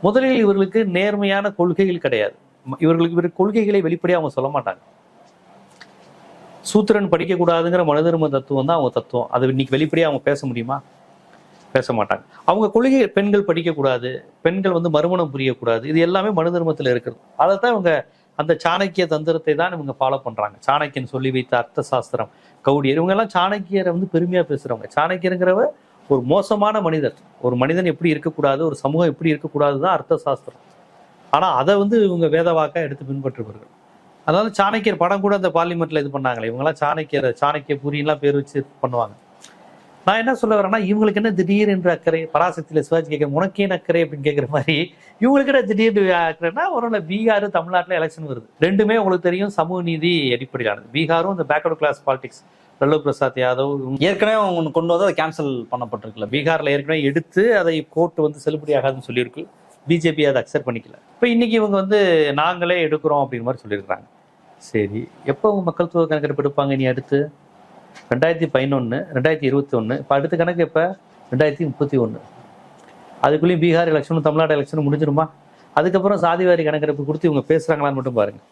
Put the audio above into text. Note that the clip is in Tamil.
முதலில் இவர்களுக்கு நேர்மையான கொள்கைகள் கிடையாது. இவர்களுக்கு கொள்கைகளை வெளிப்படையாக அவங்க சொல்ல மாட்டாங்க. சூத்திரன் படிக்கக்கூடாதுங்கிற மனுதர்ம தத்துவம் தான் அவங்க தத்துவம். அது இன்னைக்கு வெளிப்படையாக அவங்க பேச முடியுமா? பேச மாட்டாங்க. அவங்க கொள்கை பெண்கள் படிக்கக்கூடாது, பெண்கள் மறுமணம் புரியக்கூடாது, இது எல்லாமே மனு தர்மத்தில் இருக்கிறது. அதை தான் இவங்க அந்த சாணக்கிய தந்திரத்தை தான் இவங்க ஃபாலோ பண்றாங்க. சாணக்கியன் சொல்லி வைத்த அர்த்த சாஸ்திரம், கௌடியர், இவங்க எல்லாம் சாணக்கியரை பெருமையா பேசுறவங்க. சாணக்கியருங்கிறவ ஒரு மோசமான மனிதர். ஒரு மனிதன் எப்படி இருக்கக்கூடாது, ஒரு சமூகம் எப்படி இருக்கக்கூடாது தான் அர்த்த சாஸ்திரம். ஆனா அதை இவங்க வேதவாக்கா எடுத்து பின்பற்றுவார்கள். அதனால சாணக்கியர் படம் கூட அந்த பார்லிமெண்ட்ல இது பண்ணாங்களே, இவங்கெல்லாம் சாணக்கிய பூரியெல்லாம் பேர் வச்சு பண்ணுவாங்க. நான் என்ன சொல்ல வரேன்னா, இவங்களுக்கு என்ன திடீர் என்று அக்கறை? பராசக்தியில சிவாஜி கேட்கிறேன், உனக்கே அக்கறை அப்படின்னு கேட்குற மாதிரி இவங்களுக்கு என்ன திடீர்னு அக்கறைன்னா, ஒரு பீகார் தமிழ்நாட்டில் எலெக்ஷன் வருது. ரெண்டுமே உங்களுக்கு தெரியும் சமூக நீதி அடிப்படையானது. பீகாரும் இந்த backward class politics, Lalu Prasad Yadav ஏற்கனவே அவங்க கொண்டு வந்து அதை கேன்சல் பண்ணப்பட்டிருக்குல்ல. பீகார்ல ஏற்கனவே எடுத்து அதை கோர்ட் செல்லுபடி ஆகாதுன்னு சொல்லியிருக்கு. பிஜேபி அதை அக்செப்ட் பண்ணிக்கல. இப்போ இன்னைக்கு இவங்க நாங்களே எடுக்கிறோம் அப்படிங்கிற மாதிரி சொல்லியிருக்காங்க. சரி, எப்போ அவங்க மக்கள் தொகை கணக்கெடுப்பு எடுப்பாங்க? நீ அடுத்து 2011, 2021, இப்போ அடுத்த கணக்கு எப்போ? 2031. அதுக்குள்ளேயும் பீகார் எலெக்ஷனும் தமிழ்நாடு எலெக்ஷனும் முடிஞ்சிருமா? அதுக்கப்புறம் சாதிவாரி கணக்கெடுப்பு கொடுத்து இவங்க பேசுறாங்களான்னு மட்டும் பாருங்க.